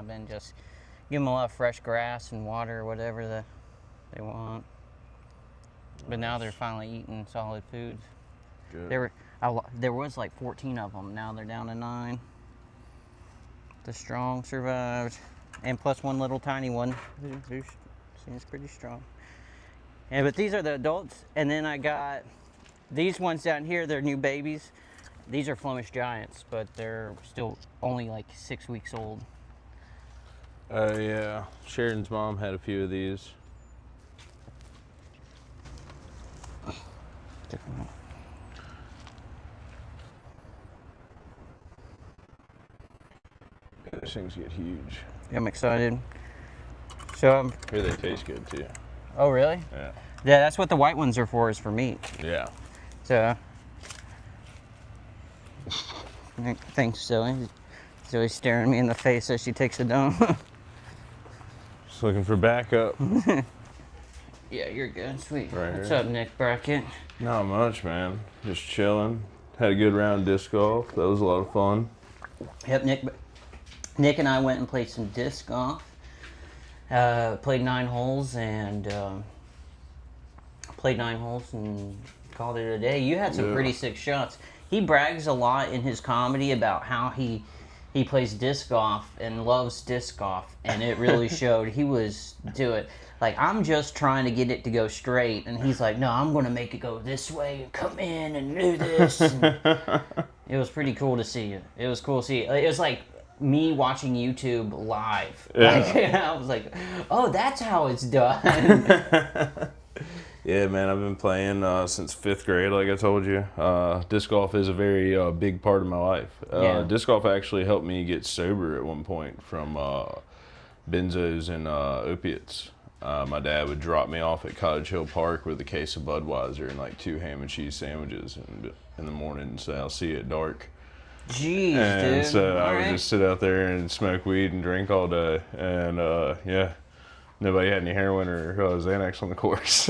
I've been just giving them a lot of fresh grass and water or whatever they want. But now they're finally eating solid foods. Good. There was like 14 of them. Now they're down to 9. The strong survived, and plus one little tiny one who seems pretty strong. Yeah, but these are the adults, and then I got these ones down here. They're new babies. These are Flemish Giants, but they're still only like 6 weeks old. Yeah. Sheridan's mom had a few of these. Those things get huge. I'm excited. So Here they taste good too. oh really? Yeah. Yeah, that's what the white ones are for, is for meat. Yeah. So thanks, Zoe. Zoe's staring me in the face as she takes it down. Just looking for backup. Yeah, you're good. Sweet. Right What's here. up, Nick Brackett? Not much, man. Just chilling. Had a good round of disc golf. That was a lot of fun. Yep, Nick and I went and played some disc golf. Played 9 holes and called it a day. You had some pretty sick shots. He brags a lot in his comedy about how he plays disc golf and loves disc golf, and it really showed. He was like, I'm just trying to get it to go straight, and he's like, no, I'm going to make it go this way and come in and do this. And it was pretty cool to see. It was cool to see. It was like me watching YouTube live. Yeah. Like, I was like, oh, that's how it's done. Yeah, man, I've been playing since 5th grade, like I told you. Disc golf is a very big part of my life. Yeah. Disc golf actually helped me get sober at one point from benzos and opiates. My dad would drop me off at Cottage Hill Park with a case of Budweiser and like 2 ham and cheese sandwiches in the morning and say, I'll see you at dark. Jeez, And dude. so I would Alright. just sit out there and smoke weed and drink all day. And yeah, nobody had any heroin or Xanax on the course.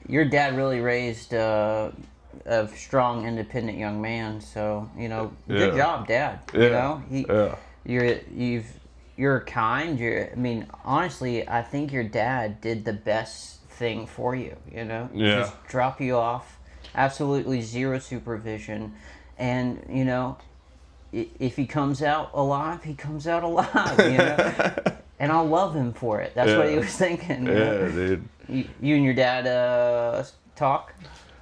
Your dad really raised a strong, independent young man. So, you know, good Yeah. job, Dad. Yeah. You know, Yeah. you're kind. I mean, honestly, I think your dad did the best thing for you. You know, Yeah. just drop you off, absolutely zero supervision, and you know, if he comes out alive, he comes out alive. You know. And I'll love him for it. That's what he was thinking. You know? Yeah, dude. You and your dad talk?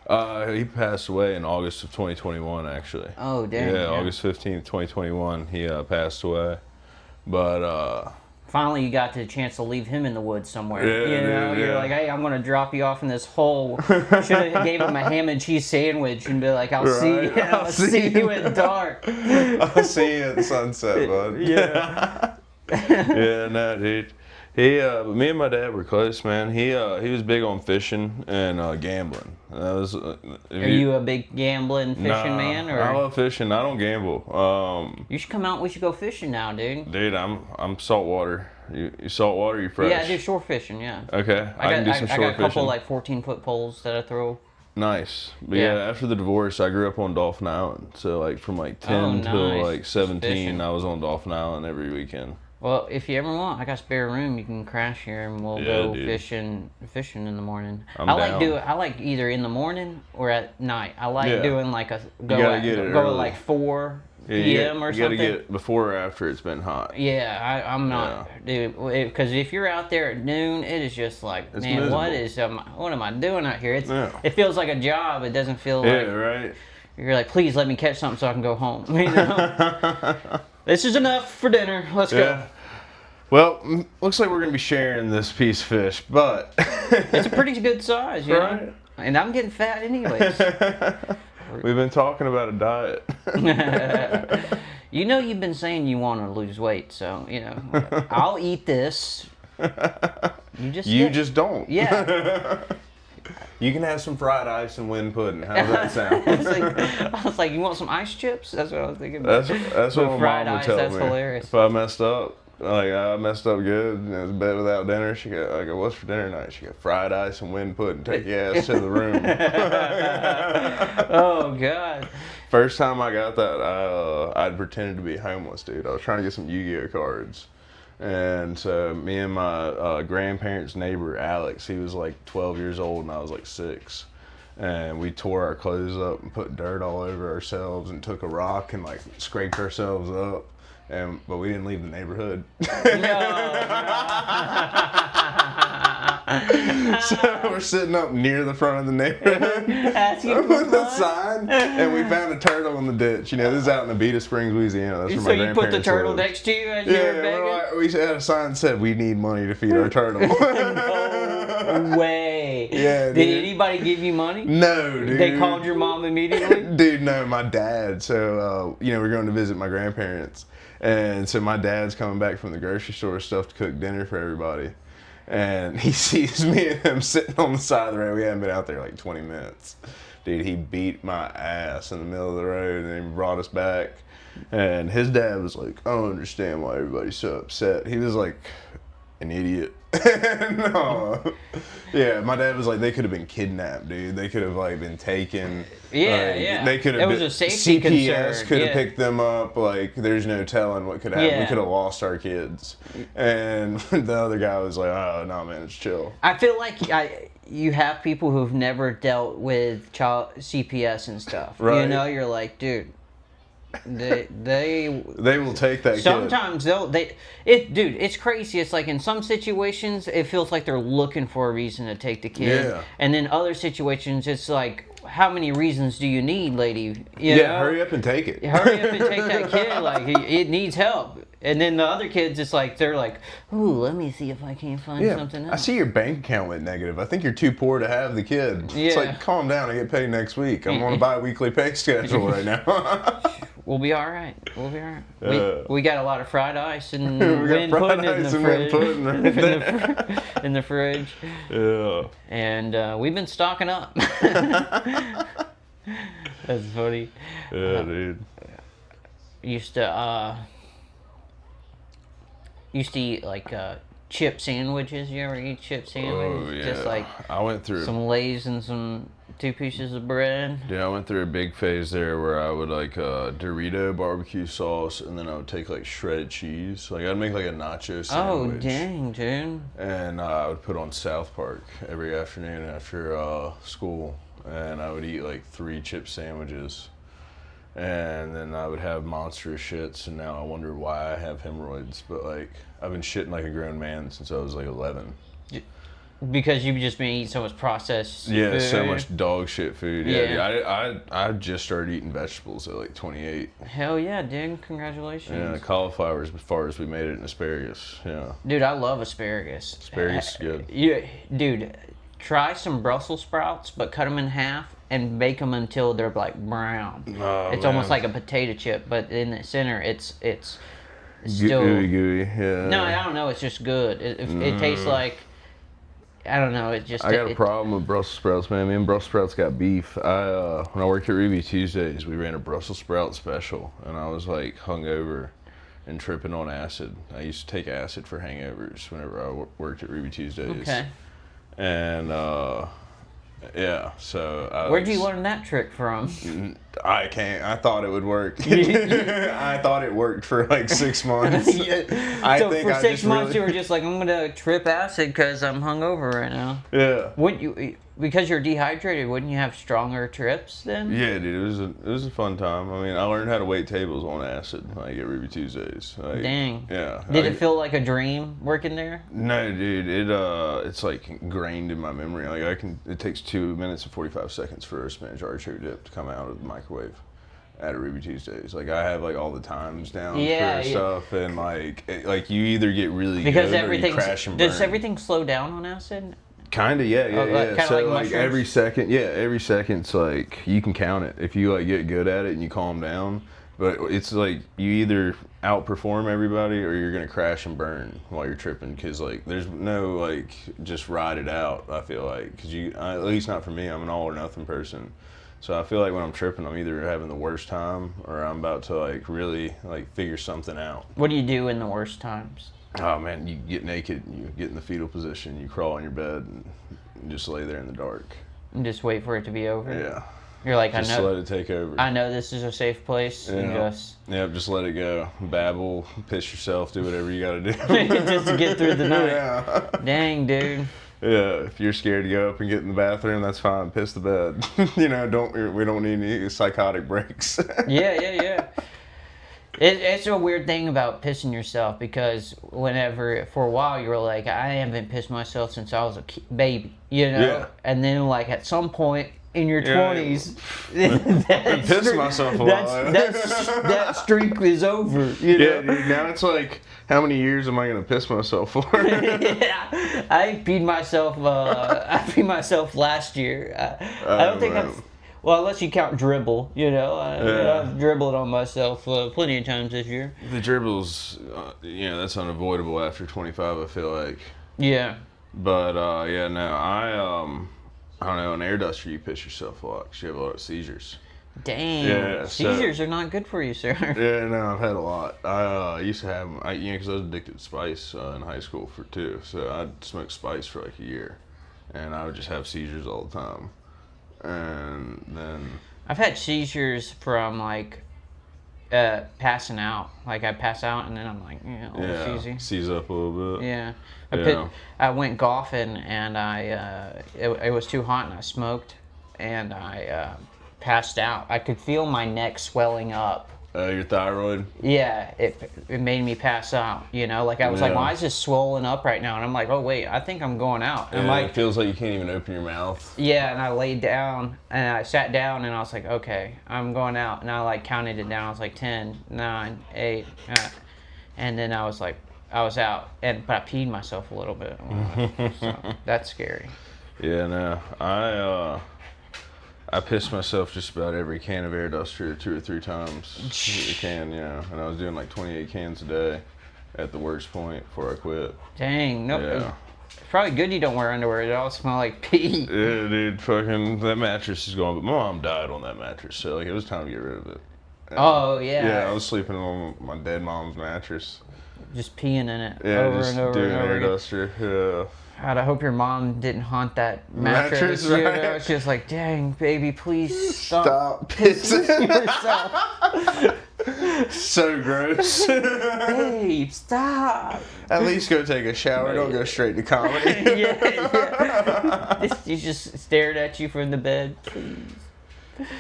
He passed away in August of 2021, actually. Oh, damn. Yeah, August 15th, 2021, he passed away. But, Finally, you got the chance to leave him in the woods somewhere. Yeah, you know, dude, you're yeah. like, hey, I'm going to drop you off in this hole. Should have gave him a ham and cheese sandwich and be like, I'll see you at dark. I'll see you at sunset, bud. Yeah. Yeah, no, dude. Me and my dad were close, man. He was big on fishing and gambling. That was. Are you a big gambling fishing man? Or? I love fishing. I don't gamble. You should come out. We should go fishing now, dude. Dude, I'm saltwater. You saltwater? You fresh? Yeah, I do shore fishing. Yeah. Okay, I can do some I shore got a couple fishing. like 14-foot poles that I throw. Nice. But Yeah. yeah, after the divorce, I grew up on Dolphin Island. So like from like 10 till nice. like 17, Fishing. I was on Dolphin Island every weekend. Well, if you ever want, I got spare room. You can crash here, and we'll Yeah, go dude. fishing in the morning. I'm I down. like either in the morning or at night. I like Yeah. doing like gotta get it go at early. like 4 Yeah, p.m. or you gotta something. get before or after it's been hot. Yeah, I'm not, dude. Because if you're out there at noon, it is just like, It's man, miserable. what am I doing out here? Yeah. It feels like a job. It doesn't feel Yeah, like right. you're like, please let me catch something so I can go home. You know, this is enough for dinner. Let's go. Yeah. Well, looks like we're gonna be sharing this piece of fish, but It's a pretty good size, you know? Right. And I'm getting fat anyways. we've been talking about a diet. You know you've been saying you want to lose weight, so, you know, I'll eat this. You just don't. Yeah. You can have some fried ice and wind pudding. How's that sound? I was like, you want some ice chips? That's what I was thinking about. That's what my fried mom would ice, tell that's me. hilarious. If I messed up, like I messed up good, and it was bed without dinner. She go, I go, what's for dinner tonight? She go, fried ice and wind pudding. Take your ass to the room. Oh, God. First time I got that, I'd pretended to be homeless, dude. I was trying to get some Yu-Gi-Oh cards. And so me and my grandparents' neighbor, Alex, he was like 12 years old and I was like 6. And we tore our clothes up and put dirt all over ourselves and took a rock and like scraped ourselves up. But we didn't leave the neighborhood. So we're sitting up near the front of the neighborhood with the sign, and we found a turtle in the ditch. You know, this is out in Abita Springs, Louisiana. That's where so my you put the grandparents turtle live. next to you as you were begging? We had a sign that said, "We need money to feed our turtle." No way. Yeah, Did dude. anybody give you money? No, dude. They called your mom immediately? Dude, no, my dad. So, we're going to visit my grandparents. And so my dad's coming back from the grocery store with stuff to cook dinner for everybody. And he sees me and him sitting on the side of the road. We hadn't been out there like 20 minutes. Dude, he beat my ass in the middle of the road and he brought us back. And his dad was like, I don't understand why everybody's so upset. He was like an idiot. No. Yeah, my dad was like, they could have been kidnapped, dude. They could have like been taken. Yeah, like, yeah. They could have. It was a safety CPS concern. could have Yeah. picked them up. Like, there's no telling what could happen. Yeah. We could have lost our kids. And the other guy was like, oh no, man, it's chill. I feel like you have people who've never dealt with child CPS and stuff. Right. You know, you're like, dude, they will take that sometimes dude, it's crazy. It's like in some situations it feels like they're looking for a reason to take the kid. Yeah. And then other situations it's like, how many reasons do you need, lady? You Yeah, know? hurry up and take it. Hurry up and take that kid, like it needs help. And then the other kids, it's like they're like, "Ooh, let me see if I can find something else." I see your bank account went negative. I think you're too poor to have the kid. Yeah. It's like, calm down. I get paid next week. I'm on a bi-weekly pay schedule right now. We'll be all right. We'll be all right. We got a lot of fried ice and wind fried pudding in ice the and fridge. wind pudding In the fridge. Yeah. And we've been stocking up. That's funny. Yeah, dude. Used to eat like chip sandwiches. You ever eat chip sandwiches? Oh, yeah. Just like I went through some Lay's and some 2 pieces of bread. Yeah, I went through a big phase there where I would like Dorito barbecue sauce, and then I would take like shredded cheese. Like I'd make like a nacho sandwich. Oh dang, dude! And I would put on South Park every afternoon after school, and I would eat like 3 chip sandwiches, and then I would have monstrous shits. And now I wonder why I have hemorrhoids. But like I've been shitting like a grown man since I was like 11. Because you've just been eating so much processed Yeah, food. so much dog shit food. Yeah. Yeah, dude, I just started eating vegetables at like 28. Hell yeah, dude! Congratulations. Yeah, cauliflower as far as we made it in asparagus. Yeah, Dude, I love asparagus. asparagus is good. Yeah, dude, try some Brussels sprouts, but cut them in half and bake them until they're like brown. Oh, It's man. almost like a potato chip, but in the center, it's still. Gooey, yeah. No, I don't know. It's just good. It tastes like. I don't know. It just. I got a problem with Brussels sprouts, man. Me and Brussels sprouts got beef. When I worked at Ruby Tuesdays, we ran a Brussels sprout special, and I was like hungover and tripping on acid. I used to take acid for hangovers whenever I worked at Ruby Tuesdays. Okay. And yeah, so Where'd you learn that trick from? I can't. I thought it would work. I thought it worked for like 6 months. So for 6 months, you were just like, I'm gonna trip acid because I'm hungover right now. Yeah. Wouldn't you? Because you're dehydrated, wouldn't you have stronger trips then? Yeah, dude, it was a fun time. I mean, I learned how to wait tables on acid, like at Ruby Tuesdays. Like, Dang. Yeah. Did it feel like a dream working there? No, dude. It's like ingrained in my memory. Like it takes 2 minutes and 45 seconds for a spinach artichoke dip to come out of the microwave at a Ruby Tuesdays. Like I have like all the times down for stuff, and like you either get really Because good or you crash and burn. Does everything slow down on acid? Kinda, yeah. Kinda So like like every second's like you can count it if you like get good at it and you calm down. But it's like you either outperform everybody or you're gonna crash and burn while you're tripping. Cause like there's no like just ride it out. I feel like cause at least not for me. I'm an all or nothing person. So I feel like when I'm tripping, I'm either having the worst time or I'm about to like really like figure something out. What do you do in the worst times? Oh man, you get naked, you get in the fetal position, you crawl on your bed and just lay there in the dark. And just wait for it to be over? Yeah. You're like, Just let it take over. I know this is a safe place. Yeah. Yep, just let it go. Babble, piss yourself, do whatever you gotta do. Just to get through the night. Yeah. Dang, dude. Yeah, if you're scared to go up and get in the bathroom, that's fine. Piss the bed. We don't need any psychotic breaks. Yeah. It's a weird thing about pissing yourself because whenever, for a while, you were like, I haven't pissed myself since I was a baby, Yeah. And then, like, at some point in your 20s, Pissed myself a lot. that streak is over, Yeah, dude, now it's like, how many years am I going to piss myself for? Yeah, I peed myself last year. I don't think well, unless you count dribble, I've dribbled on myself plenty of times this year. The dribbles, that's unavoidable after 25, I feel like. Yeah. But, I don't know, in air duster you piss yourself a lot because you have a lot of seizures. Dang. Yeah, seizures are not good for you, sir. Yeah, no, I've had a lot. I used to have them, because I was addicted to spice in high school too. So I'd smoke spice for like a year, and I would just have seizures all the time. And then I've had seizures from like passing out. Like I pass out and then I'm like, seize up a little bit. Yeah. Yeah. I went golfing and it was too hot and I smoked and I passed out. I could feel my neck swelling up. Your thyroid? Yeah, it made me pass out, Like I was like, why is this swollen up right now? And I'm like, oh wait, I think I'm going out. And yeah, it feels like you can't even open your mouth. Yeah, and I laid down and I sat down and I was like, okay, I'm going out. And I like counted it down. I was like 10, 9, 8, and then I was like, I was out. But I peed myself a little bit. So that's scary. Yeah, no, I pissed myself just about every can of air duster 2 or 3 times a can, and I was doing like 28 cans a day at the worst point before I quit. Dang, no. Yeah. It's probably good you don't wear underwear. It all smell like pee. Yeah, dude, fucking that mattress is gone. But my mom died on that mattress, so like it was time to get rid of it. And, oh yeah. Yeah, I was sleeping on my dead mom's mattress. Just peeing in it over and over doing and over air again. duster. Yeah. God, I hope your mom didn't haunt that mattress. Right? She was like, dang, baby, please stop pissing yourself. So gross. Babe, stop. At least go take a shower. Don't go straight to comedy. Yeah. She just stared at you from the bed. Please.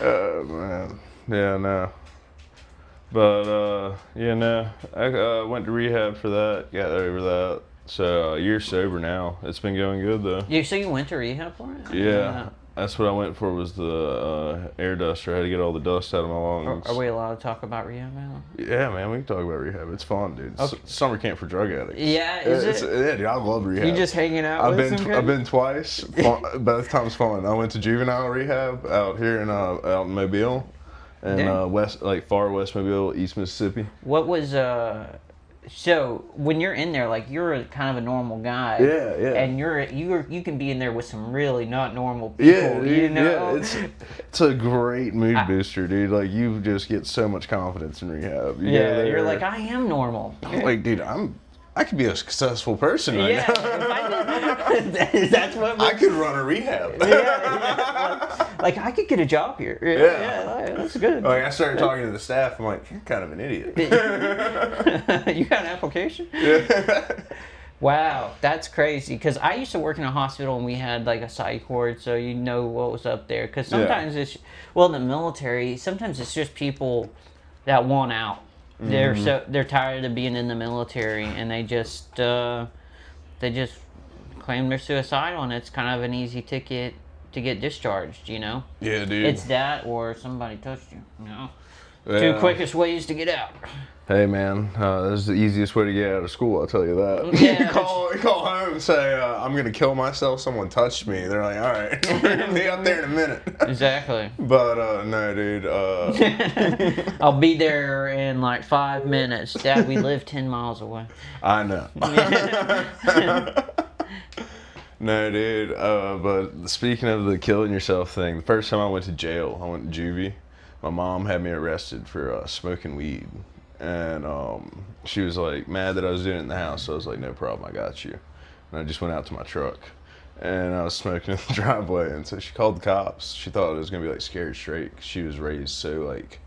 Oh, man. Yeah, no. But, I went to rehab for that. Got over that. So you're sober now. It's been going good though. So you went to rehab for it? Yeah, that's what I went for. Was the air duster. I had to get all the dust out of my lungs. Are we allowed to talk about rehab now? Yeah, man, we can talk about rehab. It's fun, dude. Okay. Summer camp for drug addicts. Yeah, is it? Yeah, dude, I love rehab. You just hanging out? I've been twice. Both times fun. I went to juvenile rehab out here out in Mobile, and far west Mobile, East Mississippi. What was So when you're in there, like you're kind of a normal guy, yeah, and you can be in there with some really not normal people, Yeah, it's a great mood booster, dude. Like you just get so much confidence in rehab. You're like, I am normal. Like, dude, I could be a successful person right now. That's what I could run a rehab. Like I could get a job here. Yeah, that's good. Like I started talking to the staff. I'm like, you're kind of an idiot. You got an application? Yeah. Wow, that's crazy. Because I used to work in a hospital and we had like a psych ward, so you know what was up there. Because sometimes in the military, sometimes it's just people that want out. They're tired of being in the military and they just claim they're suicidal, and it's kind of an easy ticket to get discharged, Yeah, dude. It's that or somebody touched you, Two quickest ways to get out. Hey man, this is the easiest way to get out of school, I'll tell you that. Yeah, you call home and say, I'm going to kill myself, someone touched me. They're like, all right, we're going to be out there in a minute. Exactly. But, no, dude. I'll be there in like 5 minutes. Dad, we live 10 miles away. I know. No, dude. But speaking of the killing yourself thing, the first time I went to jail, I went to juvie. My mom had me arrested for smoking weed. And she was like mad that I was doing it in the house. So I was like, no problem, I got you. And I just went out to my truck. and I was smoking in the driveway, and so she called the cops. She thought it was gonna be like scared straight, 'cause she was raised so like.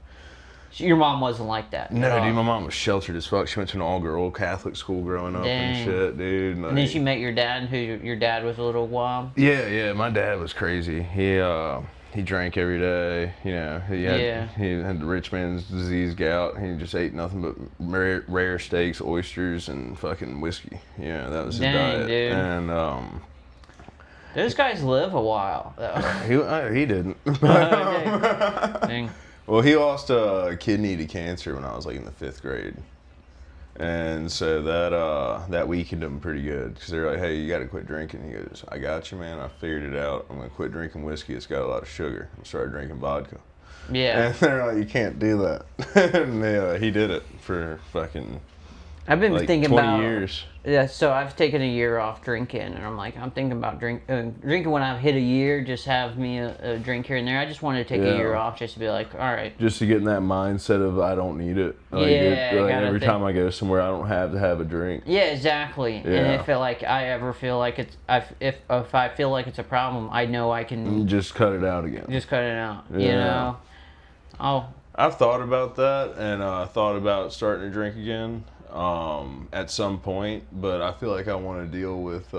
Your mom wasn't like that. No, dude, my mom was sheltered as fuck. She went to an all-girl Catholic school growing up and shit, dude. Like, and then she met your dad, who your dad was a little wild. Yeah, my dad was crazy. He drank every day. You know, he had the rich man's disease, gout. He just ate nothing but rare steaks, oysters, and fucking whiskey. Yeah, that was his diet. Dude. And those guys live a while. he didn't. Dang. Well, he lost a kidney to cancer when I was like in the 5th grade. And so that weakened him pretty good, because they're like, hey, you got to quit drinking. He goes, I got you, man. I figured it out. I'm going to quit drinking whiskey. It's got a lot of sugar. And started drinking vodka. Yeah. And they're like, you can't do that. And he did it for fucking I've been like thinking 20 about years. Yeah, so I've taken a year off drinking, and I'm thinking about drinking when I've hit a year. Just have me a drink here and there. I just wanted to take a year off, just to be like, all right. Just to get in that mindset of I don't need it. Like, every time I go somewhere, I don't have to have a drink. Yeah, exactly. Yeah. And if I ever feel like if I feel like it's a problem, I know I can just cut it out again. Just cut it out. Yeah. You know. Oh. I've thought about that, and thought about starting to drink again. At some point, but I feel like I want to deal with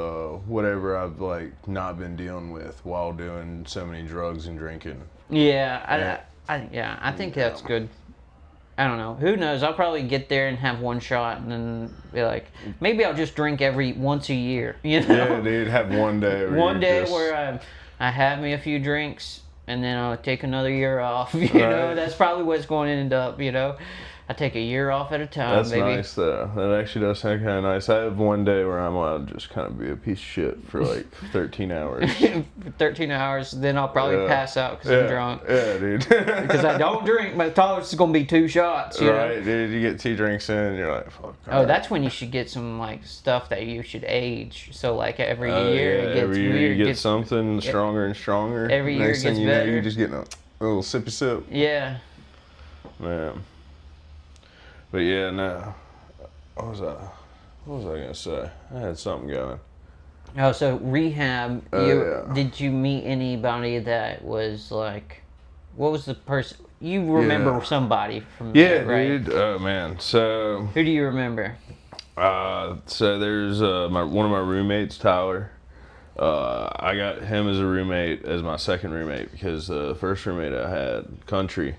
whatever I've like not been dealing with while doing so many drugs and drinking. Yeah, I think that's good. I don't know. Who knows? I'll probably get there and have one shot, and then be like, maybe I'll just drink once a year. You know? Yeah, dude. Have one day. Where I have me a few drinks, and then I'll take another year off. You know, that's probably what's going to end up. You know. I take a year off at a time, That's baby. nice, though. That actually does sound kind of nice. I have one day where I'm allowed to just kind of be a piece of shit for like 13 hours. 13 hours, then I'll probably pass out because I'm drunk. Yeah, dude. Because I don't drink. My tolerance is going to be 2 shots. You know? Dude. You get 2 drinks in, and you're like, fuck. That's when you should get some like stuff that you should age. So like every year it gets every year weird. you get something stronger and stronger. Every year Next it thing gets you better. know, you're just getting a little sippy sip. Yeah. Man. But yeah, no. What was I gonna say? I had something going. Oh, so rehab. Did you meet anybody that was like? What was the person? You remember somebody from that, right? Dude. Oh man. So. Who do you remember? So there's one of my roommates, Tyler. I got him as a roommate as my second roommate because the first roommate I had, Country.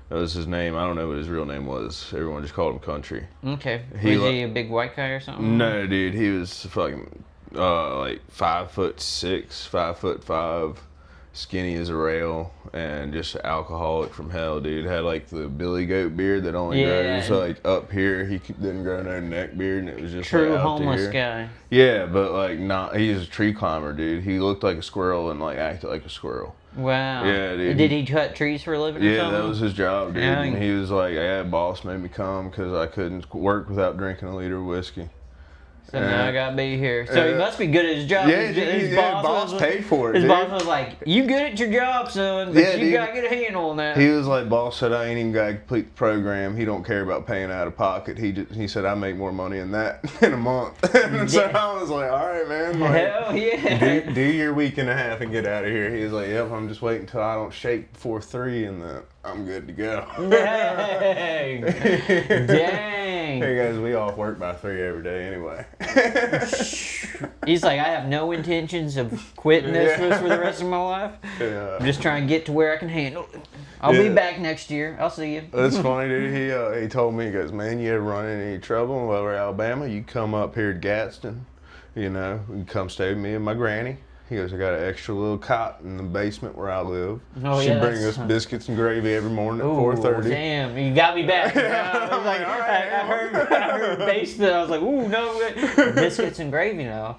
That was his name. I don't know what his real name was. Everyone just called him Country. Okay. Was he a big white guy or something? No, dude. He was fucking like 5'6", 5'5", skinny as a rail, and just alcoholic from hell, dude. Had like the Billy Goat beard that only grows like up here. He didn't grow no neck beard, and it was just true like, out homeless to here. guy. Yeah, but like not. He was a tree climber, dude. He looked like a squirrel and like acted like a squirrel. Wow. Yeah, dude. Did he cut trees for a living or something? Yeah, that was his job, dude. Yeah. And he was like, yeah, boss made me come because I couldn't work without drinking a liter of whiskey. So now I gotta be here. So he must be good at his job. Yeah, his boss paid for it, His dude. boss was like, you good at your job, son, but you gotta get a handle on that. He was like, boss said I ain't even gotta complete the program. He don't care about paying out of pocket. He said I make more money than that in a month. And so I was like, all right, man. Like, hell yeah. Do your week and a half and get out of here. He was like, yep, I'm just waiting until I don't shake before 3 and then I'm good to go. Dang. Dang. Hey guys, we off work by 3 every day anyway. He's like, I have no intentions of quitting this for the rest of my life. Yeah. I'm just trying to get to where I can handle it. I'll be back next year. I'll see you. That's funny, dude. He told me, he goes, man, you ever run into any trouble in Lower Alabama, you come up here to Gadsden, you know, you come stay with me and my granny. He goes, I got an extra little cot in the basement where I live. Oh, She yeah, brings us biscuits and gravy every morning at Ooh, 4:30. Damn, you got me back. I was like, all right, I heard basement. I was like, ooh, no, biscuits and gravy now.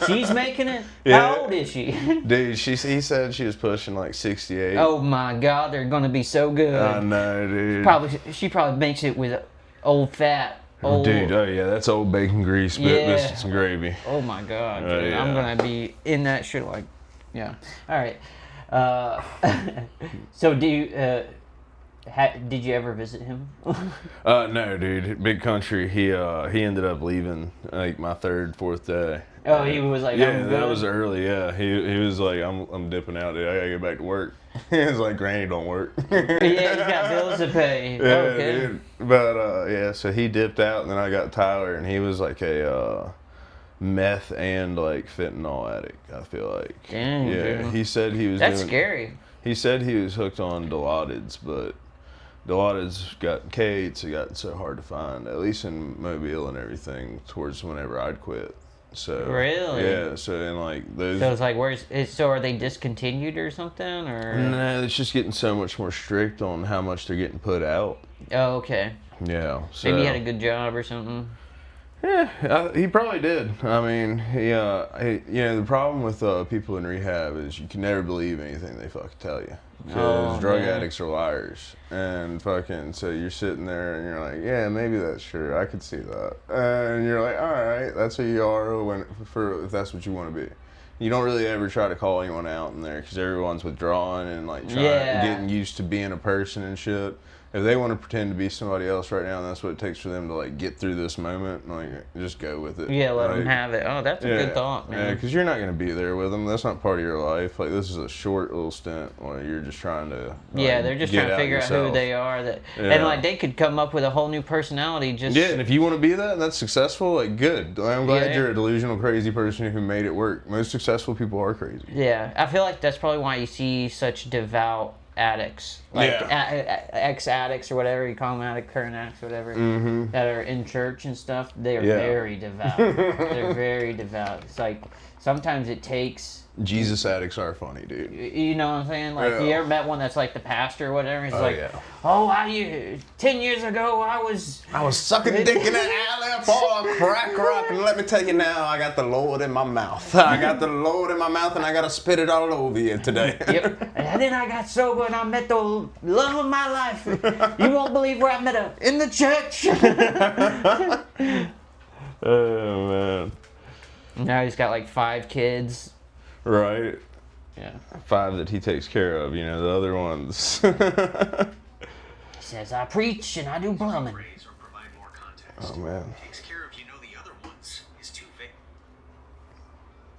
She's making it? Yeah. How old is she? Dude, he said she was pushing like 68. Oh my God, they're gonna be so good. I know, dude. She probably makes it with old fat. Dude, oh yeah, that's old bacon grease, biscuits and gravy. Oh my God, Oh, dude. yeah. I'm gonna be in that shit like, yeah. All right. So do you? Did you ever visit him? No, dude. Big Country. He ended up leaving like my third, fourth day. Oh, he was like, yeah, I'm that good. was early. Yeah, he was like, I'm dipping out, dude. I gotta get back to work. He was like, Granny don't work. Yeah, he's got bills to pay. Yeah, Okay. dude. But yeah, so he dipped out, and then I got Tyler, and he was like a meth and like fentanyl addict. I feel like. Dang, yeah, dude. he said he was. That's scary. He said he was hooked on Dilaudids, but Dilaudids got Kate's. It got so hard to find, at least in Mobile and everything. Towards whenever I'd quit. So Really? yeah. So in like those. So it's like, so are they discontinued or something, or? No, it's just getting so much more strict on how much they're getting put out. Oh, okay. Yeah. So. Maybe he had a good job or something. Yeah, he probably did. I mean, the problem with people in rehab is you can never believe anything they fucking tell you. Because drug addicts are liars. And fucking, so you're sitting there and you're like, yeah, maybe that's true. I could see that. And you're like, all right, that's who you are if that's what you want to be. You don't really ever try to call anyone out in there because everyone's withdrawing and like getting used to being a person and shit. If they want to pretend to be somebody else right now, and that's what it takes for them to like get through this moment, like just go with it. Yeah, let them have it. Oh, that's a good thought, man. Yeah, because you're not going to be there with them. That's not part of your life. Like this is a short little stint where you're just trying to. They're just trying to figure out who they are. And like they could come up with a whole new personality. Just and if you want to be that and that's successful, like good. I'm glad you're a delusional, crazy person who made it work. Most successful people are crazy. Yeah, I feel like that's probably why you see such devout addicts, like ex-addicts or whatever you call them, current addicts, whatever, that are in church and stuff. They are very devout. They're very devout. It's like sometimes it takes. Jesus addicts are funny, dude. You know what I'm saying? Like, you ever met one that's like the pastor or whatever? He's oh, 10 years ago I was sucking dick in the alley for a crack rock, and let me tell you now, I got the Lord in my mouth. I got the Lord in my mouth, and I got to spit it all over you today. Yep. And then I got sober, and I met the love of my life. You won't believe where I met her. In the church. Oh, man. Now he's got like 5 kids. Right. Yeah. 5 that he takes care of, the other ones. He says, I preach and I do plumbing. Oh, man. Takes care of the other ones is too vague.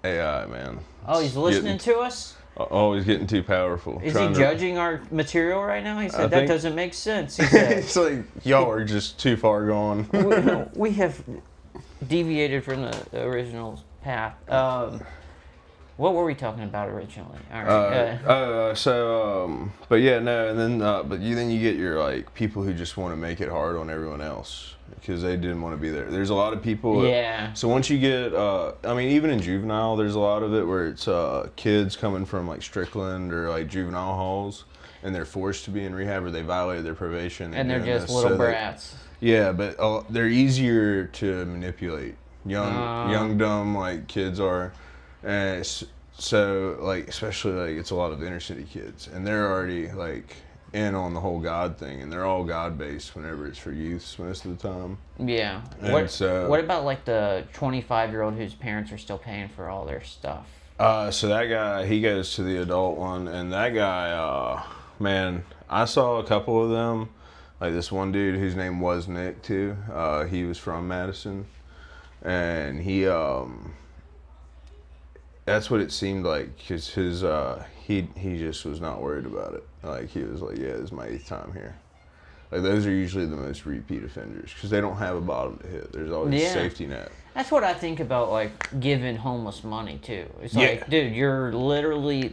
AI, man. Oh, he's listening to us? Always getting too powerful. Is he judging our material right now? He said, that doesn't make sense. He said, it's like, y'all are just too far gone. we have deviated from the original path. What were we talking about originally? All right. But yeah, no, and then then you get your like people who just want to make it hard on everyone else because they didn't want to be there. There's a lot of people. So once you get, even in juvenile, there's a lot of it where it's kids coming from like Strickland or like juvenile halls, and they're forced to be in rehab or they violated their probation. And they're just little brats. But they're easier to manipulate. Young, dumb like kids are. And so, like, especially, like, it's a lot of inner city kids. And they're already, like, in on the whole God thing. And they're all God-based whenever it's for youths most of the time. Yeah. And what about, like, the 25-year-old whose parents are still paying for all their stuff? So that guy, he goes to the adult one. And that guy, man, I saw a couple of them. Like, this one dude whose name was Nick, too. He was from Madison. And he, that's what it seemed like, because he just was not worried about it. Like, he was like, yeah, this is my 8th time here. Like, those are usually the most repeat offenders, because they don't have a bottom to hit. There's always a safety net. That's what I think about, like, giving homeless money, too. It's like, dude, you're literally,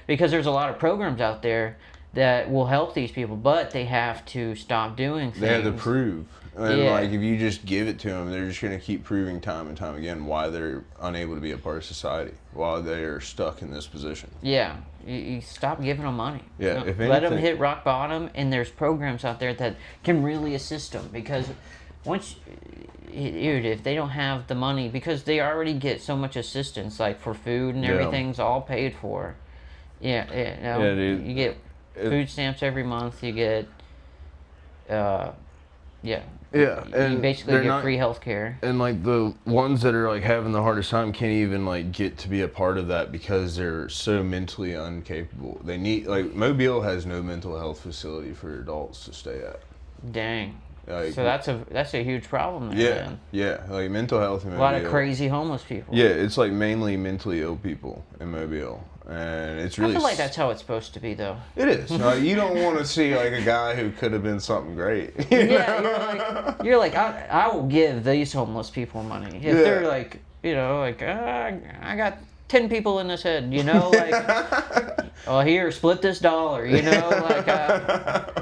because there's a lot of programs out there that will help these people, but they have to stop doing things. They have to prove. And like, if you just give it to them, they're just going to keep proving time and time again why they're unable to be a part of society, while they're stuck in this position. Yeah, you stop giving them money. Yeah, if anything, let them hit rock bottom, and there's programs out there that can really assist them, because if they don't have the money, because they already get so much assistance, like for food and everything's all paid for. Dude. You get food stamps every month. You get, Yeah, You and basically they're get not- free health care. And like the ones that are like having the hardest time can't even like get to be a part of that because they're so mentally incapable. They need like Mobile has no mental health facility for adults to stay at. Dang. Like, So that's a huge problem there, yeah, man. yeah, like mental health in A Mobile. lot of crazy homeless people. Yeah, it's like mainly mentally ill people in Mobile, and it's really. I feel like that's how it's supposed to be, though. It is. You don't want to see like a guy who could have been something great. Yeah, you're like I will give these homeless people money if they're like, like I got 10 people in this head, like, oh, here, split this dollar, like.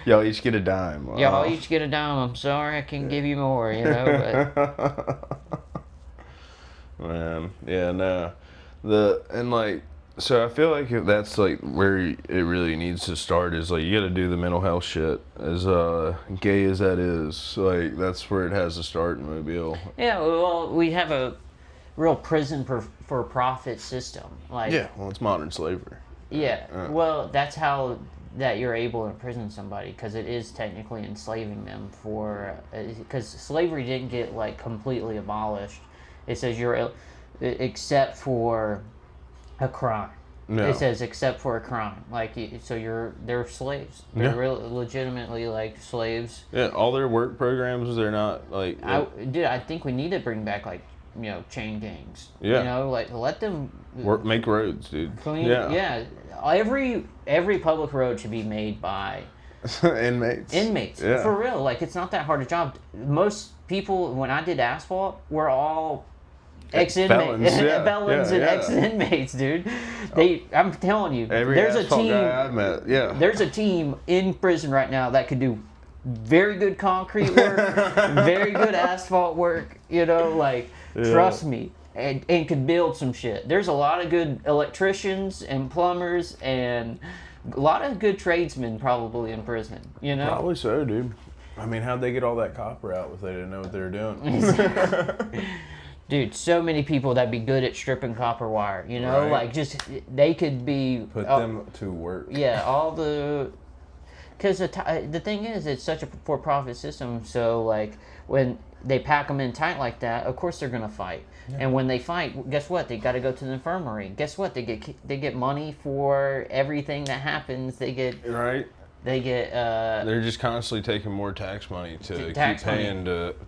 Y'all each get a dime. Y'all each get a dime. I'm sorry I can't give you more, but. Man, yeah, no. So I feel like that's like where it really needs to start is like you got to do the mental health shit. As gay as that is, like that's where it has to start in Mobile. Yeah, well, we have a real prison for profit system. Like, Yeah, well, it's modern slavery. Yeah, well, that's how that you're able to imprison somebody, because it is technically enslaving them because slavery didn't get like completely abolished. It says except for a crime. No. It says except for a crime. Like, so they're slaves. They're legitimately like slaves. Yeah, all their work programs, they're not like. I think we need to bring back like chain gangs. Yeah. Like let them make roads, dude. clean. Yeah. Yeah. Every public road should be made by Inmates. Yeah. For real. Like, it's not that hard a job. Most people, when I did asphalt, were all ex-inmates, felons and ex-inmates, dude. I'm telling you, there's a team. Guy I've met, There's a team in prison right now that could do very good concrete work, very good asphalt work. Trust me. And could build some shit. There's a lot of good electricians and plumbers and a lot of good tradesmen probably in prison, Probably so, dude. I mean, how'd they get all that copper out if they didn't know what they were doing? Dude, so many people that'd be good at stripping copper wire, Right. Like just, they could be... Put them to work. Yeah, because the thing is, it's such a for-profit system, so like when they pack them in tight like that, of course they're gonna fight. Yeah. And when they fight, guess what? They got to go to the infirmary. Guess what? They get money for everything that happens. They get right. They get. They're just constantly taking more tax money to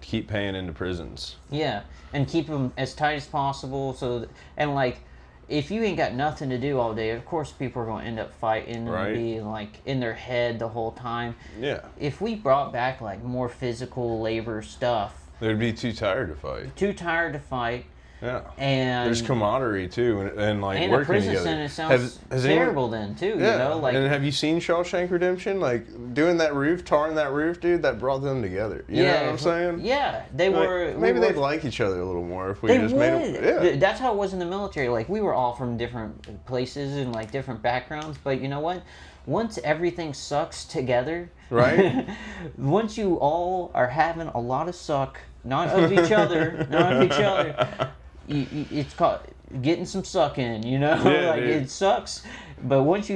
keep paying into prisons. Yeah, and keep them as tight as possible. And like, if you ain't got nothing to do all day, of course people are going to end up fighting and being like in their head the whole time. Yeah. If we brought back like more physical labor stuff, they'd be too tired to fight. Yeah. And there's camaraderie too, and like and working a prison together. Sentence sounds terrible then too. Yeah. Like, and have you seen Shawshank Redemption? Like doing that roof, tarring that roof, dude, that brought them together. You know what I'm saying? Yeah, they were. Maybe they'd like each other a little more if we just made them. Yeah. That's how it was in the military. Like, we were all from different places and like different backgrounds, but you know what? Once everything sucks together, right? Once you all are having a lot of suck, not of each other, it's called getting some suck in, Yeah, like dude. It sucks, but once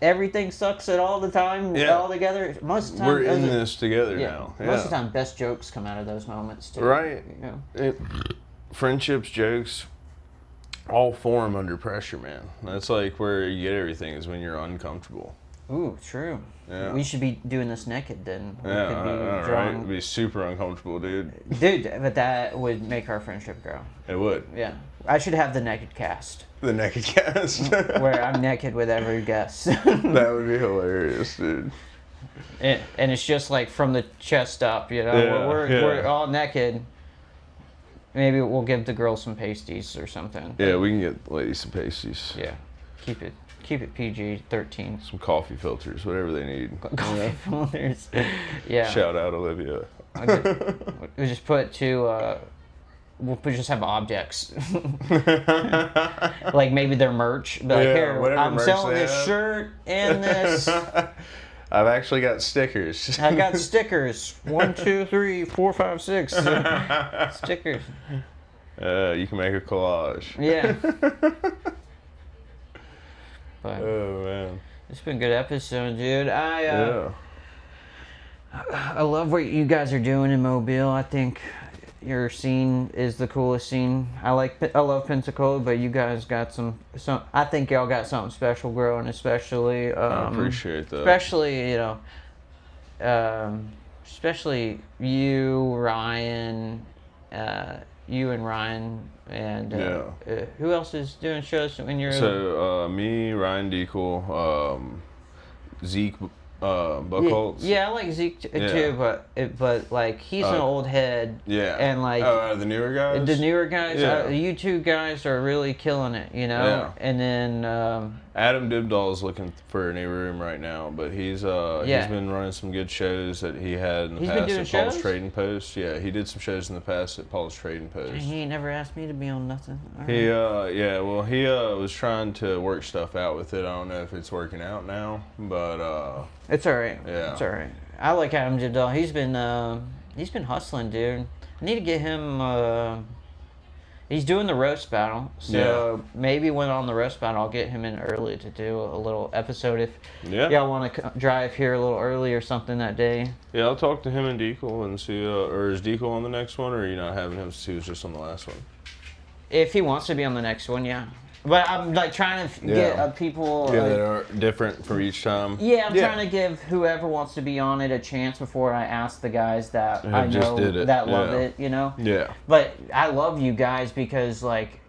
everything sucks at all the time, all together. Most of the time, we're in this together now. Yeah. Most of the time, best jokes come out of those moments too. Right. Friendships, jokes, all form under pressure, man. That's like where you get everything is when you're uncomfortable. Ooh, true. Yeah. We should be doing this naked then. Right. It'd be super uncomfortable, dude. Dude, but that would make our friendship grow. It would. Yeah. I should have the naked cast. The naked cast. Where I'm naked with every guest. That would be hilarious, dude. And it's just like from the chest up, Yeah, we're all naked. Maybe we'll give the girls some pasties or something. Yeah, we can get ladies some pasties. Yeah. Keep it PG-13. Some coffee filters, whatever they need. Coffee filters. Yeah. Shout out Olivia. We just put we'll just have objects. Like maybe their merch. But like, here, I'm selling this shirt and this. I've actually got stickers. I got stickers. 1, 2, 3, 4, 5, 6. Stickers. You can make a collage. Yeah. But oh man, it's been a good episode, dude. I love what you guys are doing in Mobile. I think your scene is the coolest scene. I love Pensacola, but you guys got some. I think y'all got something special growing, especially. I appreciate that. Especially, especially you, Ryan, you and Ryan, and who else is doing shows when you're? So me, Ryan Deacle, Zeke Buckholz. Yeah, I like Zeke too, but like he's an old head. Yeah. And like the newer guys. The newer guys, Yeah. You two guys are really killing it, Yeah. And then Adam Dibdall's looking for a new room right now, but he's been running some good shows that he had in the past at Paul's Trading Post. Yeah, he did some shows in the past at Paul's Trading Post. He ain't never asked me to be on nothing. He was trying to work stuff out with it. I don't know if it's working out now, but it's all right. Yeah, it's all right. I like Adam Dibdall. He's been hustling, dude. I need to get him. He's doing the roast battle, so maybe when on the roast battle, I'll get him in early to do a little episode if y'all want to drive here a little early or something that day. Yeah, I'll talk to him and Deacle and see, or is Deacle on the next one, or are you not having him since he was just on the last one? If he wants to be on the next one, yeah. But I'm like trying to get people that are different for each time. Yeah, I'm trying to give whoever wants to be on it a chance before I ask the guys that I know that love it, Yeah. But I love you guys because like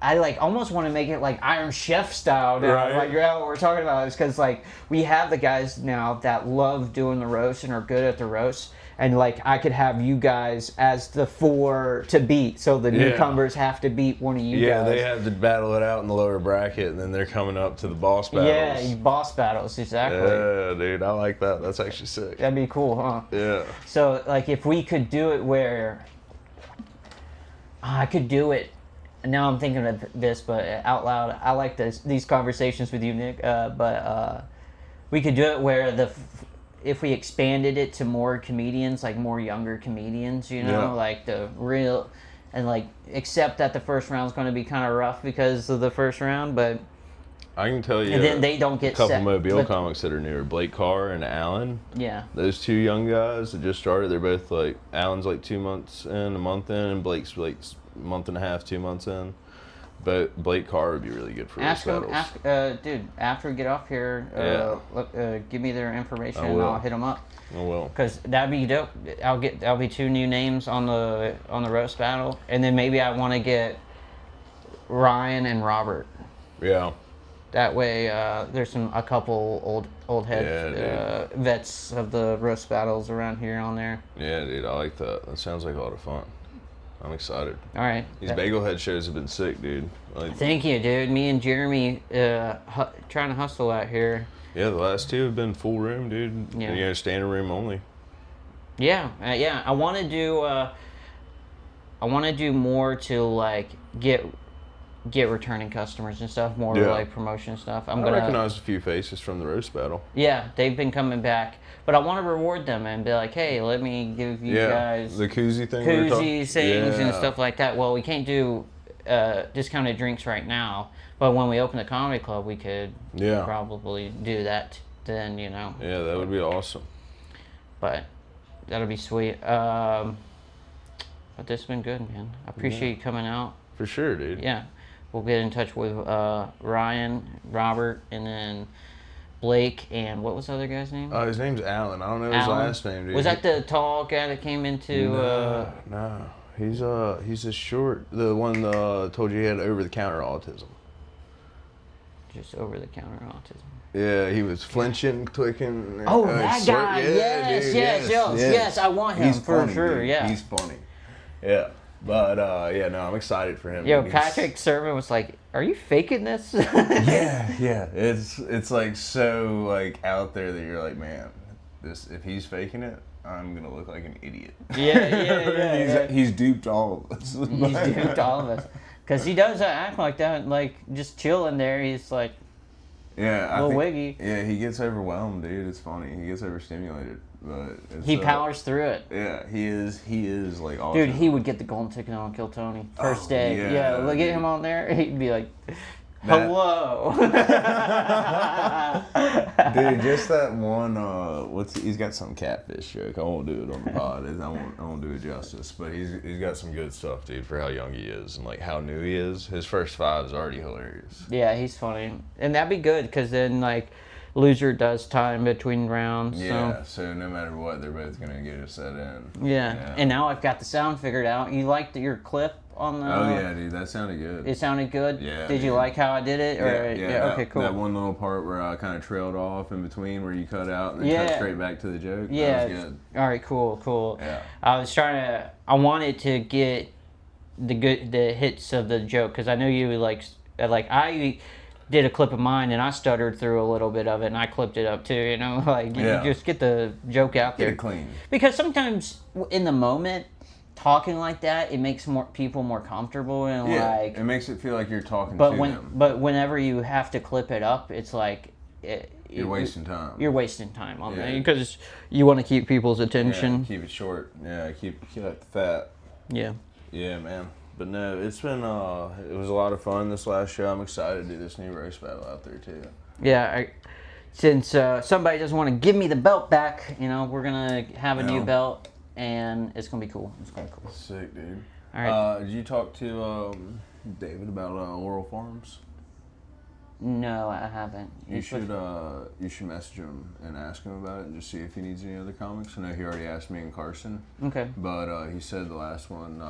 I like almost want to make it like Iron Chef style now. Right. Like what we're talking about is because like we have the guys now that love doing the roast and are good at the roast. And like I could have you guys as the 4 to beat, so the newcomers have to beat one of you guys. Yeah, they have to battle it out in the lower bracket, and then they're coming up to the boss battles. Yeah, boss battles, exactly. Yeah, dude, I like that. That's actually sick. That'd be cool, huh? Yeah. So like if we could do it where I could do it. Now I'm thinking of this, but out loud, I like these conversations with you, Nick. But we could do it where if we expanded it to more comedians, like more younger comedians, like the real, and like accept that the first round's going to be kind of rough because of the first round, but I can tell you, and then they don't get a couple Mobile comics that are newer, Blake Carr and Alan. Yeah. Those two young guys that just started, they're both like, Alan's like 2 months in, a month in, and Blake's like month and a half, 2 months in. But Blake Carr would be really good for ask those him, battles. dude, after we get off here, give me their information and I'll hit them up. I will. Because that'd be dope. I'll be 2 new names on the roast battle, and then maybe I want to get Ryan and Robert. Yeah. That way, there's a couple old head vets of the roast battles around here on there. Yeah, dude, I like that. That sounds like a lot of fun. I'm excited. All right. These bagel head shows have been sick, dude. Thank you, dude. Me and Jeremy trying to hustle out here. Yeah, the last 2 have been full room, dude. Yeah. Standing room only. Yeah, I want to do more to like get returning customers and stuff, more like promotion stuff. I recognize a few faces from the roast battle. Yeah, they've been coming back, but I want to reward them and be like, hey, let me give you guys the koozie thing, things and stuff like that. Well, we can't do discounted drinks right now, but when we open the comedy club, we could probably do that then, Yeah, that would be awesome. But that'll be sweet. But this has been good, man. I appreciate you coming out. For sure, dude. Yeah. We'll get in touch with Ryan, Robert, and then Blake, and what was the other guy's name? His name's Alan. I don't know his last name, dude. Was that the tall guy that came into... No. He's a short... The one told you he had over-the-counter autism. Just over-the-counter autism. Yeah, he was flinching, twicking. Oh, that guy! Yes, I want him for sure, dude. yeah. He's funny. Yeah. But, I'm excited for him. Yo, Patrick Sermon was like, are you faking this? yeah. It's like so like out there that you're like, man, if he's faking it, I'm going to look like an idiot. Yeah. He's duped all of us. He's duped all of us. Because he does act like that, like just chilling there. He's like, a little wiggy. Yeah, he gets overwhelmed, dude. It's funny. He gets overstimulated. But he powers through it. Yeah, he is like awesome. Dude, he would get the golden ticket on Kill Tony first day. Yeah, look at him on there. He'd be like, Hello. Dude, just that one. He's got some catfish joke. I won't do it on the pod. I won't do it justice. But he's got some good stuff, dude, for how young he is and like how new he is. His first 5 is already hilarious. Yeah, he's funny, and that'd be good because then like loser does time between rounds. Yeah. So no matter what, they're both gonna get a set in. Yeah. And now I've got the sound figured out. You liked your clip on the? Oh yeah, dude, that sounded good. It sounded good. Yeah. Did you like how I did it? Or, Yeah. Okay, cool. That one little part where I kind of trailed off in between, where you cut out and then cut straight back to the joke. Yeah. That was good. All right. Cool. Yeah. I wanted to get the hits of the joke because I know you I did a clip of mine and I stuttered through a little bit of it and I clipped it up too. You know, like you just get the joke out there. Get it clean. Because sometimes in the moment, talking like that, it makes people more comfortable and it makes it feel like you're talking but to them. But whenever you have to clip it up, it's like You're wasting time. You're wasting time on that because you want to keep people's attention. Yeah, keep it short. Yeah, keep it fat. Yeah. Yeah, man. But no, it's been it was a lot of fun this last show. I'm excited to do this new roast battle out there too. Yeah, since somebody doesn't want to give me the belt back, you know, we're gonna have a new belt, and it's gonna be cool. It's gonna be cool. Sick, dude. All right. Did you talk to David about Laurel Farms? No, I haven't. You should message him and ask him about it and just see if he needs any other comics. I know he already asked me and Carson. Okay. But he said the last one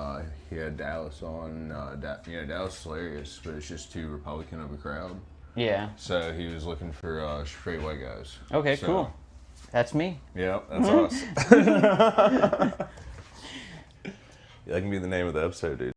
he had Dallas on. Dallas is hilarious, but it's just too Republican of a crowd. Yeah. So he was looking for straight white guys. Okay, cool. That's me. Yeah, that's us. That can be the name of the episode, dude.